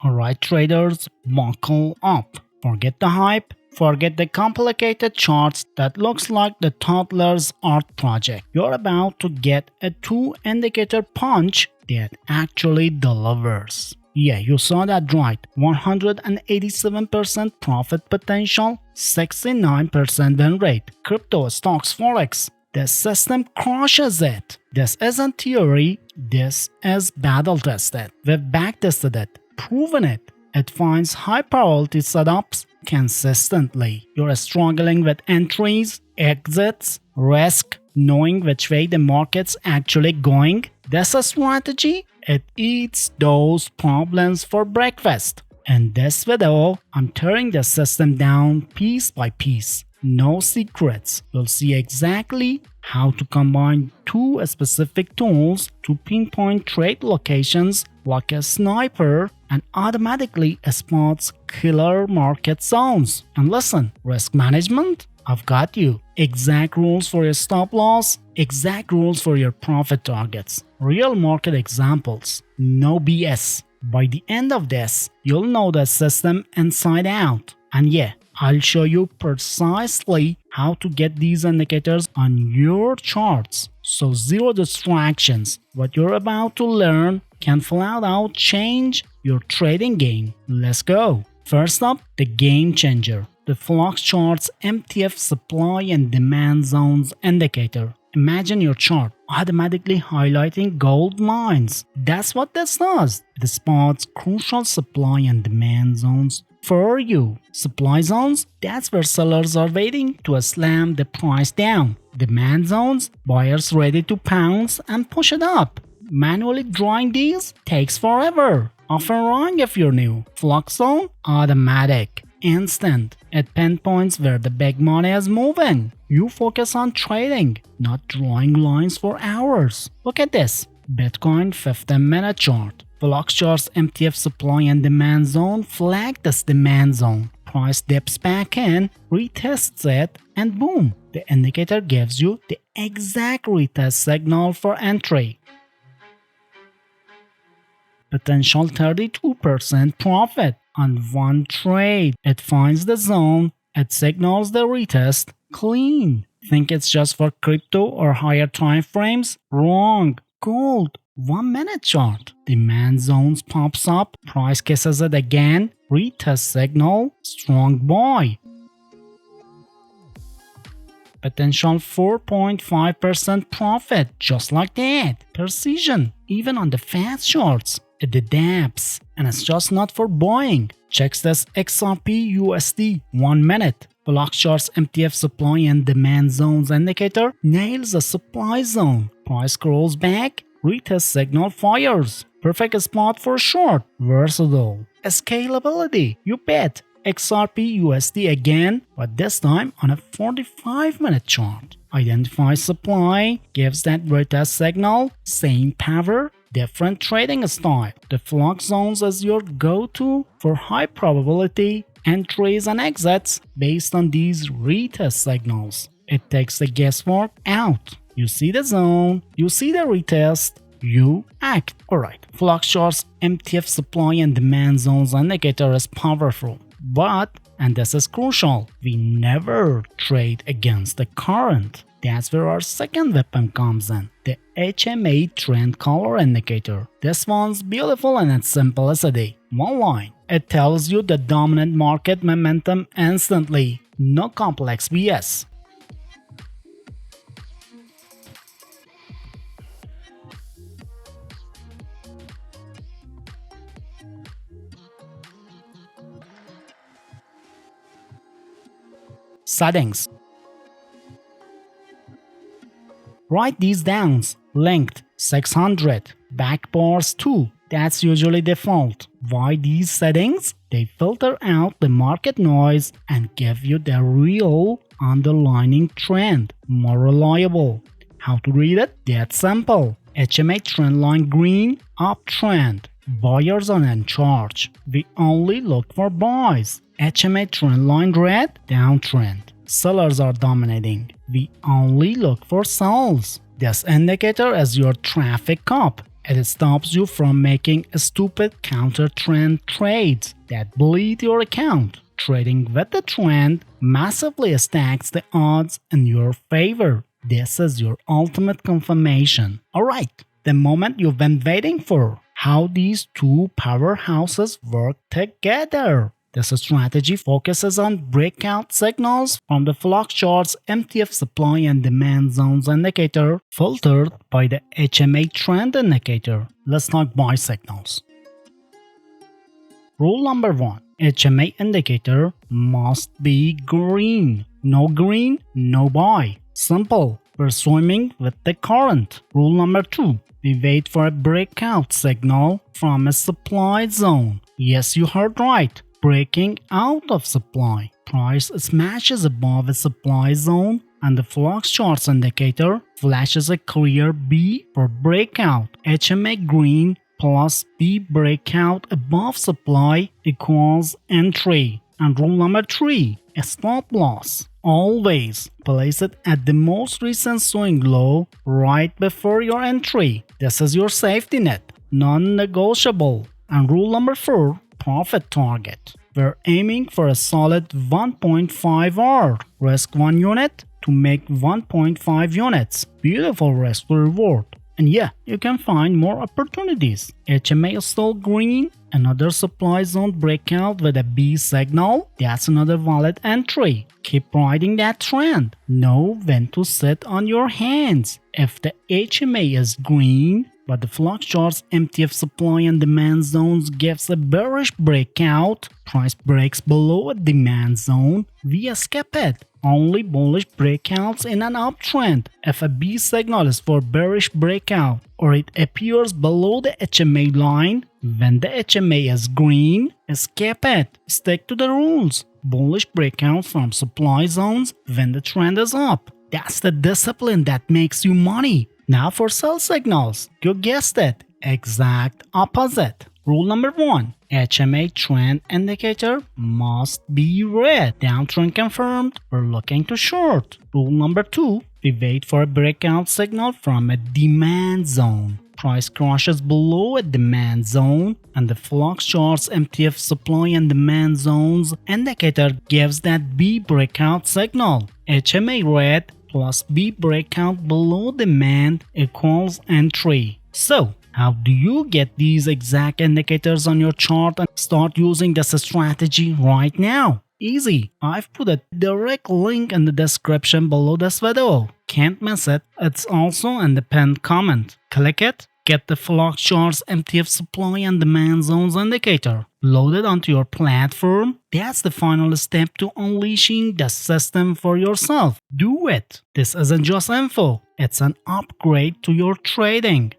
Alright traders, buckle up. Forget the hype, forget the complicated charts that looks like the toddler's art project. You're about to get a 2-indicator punch that actually delivers. Yeah, you saw that right. 187% profit potential, 69% win rate. Crypto, stocks, forex. The system crushes it. This isn't theory, this is battle tested. We've backtested it, proven it. It finds high probability setups consistently. You're struggling with entries, exits, risk, knowing which way the market's actually going. This a strategy? It eats those problems for breakfast. In this video, I'm tearing the system down piece by piece. No secrets. You'll see exactly how to combine two specific tools to pinpoint trade locations like a sniper and automatically spots killer market zones. And listen, risk management? I've got you. Exact rules for your stop loss, exact rules for your profit targets. Real market examples. No BS. By the end of this, you'll know the system inside out. And yeah, I'll show you precisely how to get these indicators on your charts. So zero distractions. What you're about to learn can flat out change your trading game. Let's go. First up, the game changer. The Flux Charts MTF Supply and Demand Zones Indicator. Imagine your chart automatically highlighting gold mines. That's what this does. It spots crucial supply and demand zones for you. Supply zones, that's where sellers are waiting to slam the price down. Demand zones, buyers ready to pounce and push it up. Manually drawing these takes forever. Often wrong if you're new. Flux zone, automatic, instant. It pinpoints where the big money is moving. You focus on trading, not drawing lines for hours. Look at this. Bitcoin 15-minute chart. Flux Charts MTF supply and demand zone flag this demand zone. Price dips back in, retests it, and boom, the indicator gives you the exact retest signal for entry. Potential 32% profit on one trade. It finds the zone, it signals the retest, clean. Think it's just for crypto or higher time frames? Wrong. Gold. 1 minute chart. Demand zones pops up, price kisses it again, retest signal, strong buy. Potential 4.5% profit, just like that. Precision, even on the fast charts. It adapts, and it's just not for buying. Checks this XRP USD 1 minute. Flux Charts MTF supply and demand zones indicator nails the supply zone. Price scrolls back, retest signal fires. Perfect spot for short. Versatile. Scalability, you bet. XRP USD again, but this time on a 45-minute chart. Identifies supply, gives that retest signal, same power, different trading style. The flux zones is your go-to for high probability entries and exits based on these retest signals. It takes the guesswork out. You see the zone, you see the retest, you act. Alright, Flux Charts MTF supply and demand zones indicator is powerful. But, and this is crucial, we never trade against the current. That's where our second weapon comes in, the HMA Trend Color Indicator. This one's beautiful in its simplicity. One line. It tells you the dominant market momentum instantly. No complex BS. Settings. Write these down. Linked 600. Back bars 2. That's usually default. Why these settings? They filter out the market noise and give you the real underlying trend. More reliable. How to read it? That's simple. HMA trendline green, uptrend. Buyers are in charge. We only look for buys. HMA trendline red, downtrend. Sellers are dominating. We only look for sells. This indicator is your traffic cop. It stops you from making stupid counter-trend trades that bleed your account. Trading with the trend massively stacks the odds in your favor. This is your ultimate confirmation. Alright, the moment you've been waiting for. How these two powerhouses work together. This strategy focuses on breakout signals from the flux chart's MTF supply and demand zones indicator filtered by the HMA Trend Indicator. Let's talk buy signals. Rule number 1. HMA indicator must be green. No green, no buy. Simple. We're swimming with the current. Rule number 2. We wait for a breakout signal from a supply zone. Yes, you heard right. Breaking out of supply. Price smashes above a supply zone and the flux charts indicator flashes a clear B for breakout. HMA green plus B breakout above supply equals entry. And rule number 3. A stop loss. Always place it at the most recent swing low right before your entry. This is your safety net, non-negotiable. And rule number 4, profit target. We're aiming for a solid 1.5 R. Risk 1 unit to make 1.5 units. Beautiful risk to reward. And yeah, you can find more opportunities. HMA is still green. Another supply zone breakout with a B signal. That's another valid entry. Keep riding that trend. Know when to sit on your hands. If the HMA is green, but the flux chart's MTF supply and demand zones gives a bearish breakout, price breaks below a demand zone, we escape it. Only bullish breakouts in an uptrend. If a B signal is for bearish breakout or it appears below the HMA line, when the HMA is green, escape it. Stick to the rules. Bullish breakouts from supply zones when the trend is up. That's the discipline that makes you money. Now for sell signals. You guessed it. Exact opposite. Rule number 1. HMA Trend Indicator must be red. Downtrend confirmed. We're looking to short. Rule number 2. We wait for a breakout signal from a demand zone. Price crashes below a demand zone and the flux chart's MTF supply and demand zones indicator gives that B breakout signal. HMA red plus B breakout below demand equals entry. So, how do you get these exact indicators on your chart and start using this strategy right now? Easy. I've put a direct link in the description below this video. Can't miss it. It's also in the pinned comment. Click it. Get the flux charts MTF supply and demand zones indicator. Load it onto your platform. That's the final step to unleashing the system for yourself. Do it. This isn't just info. It's an upgrade to your trading.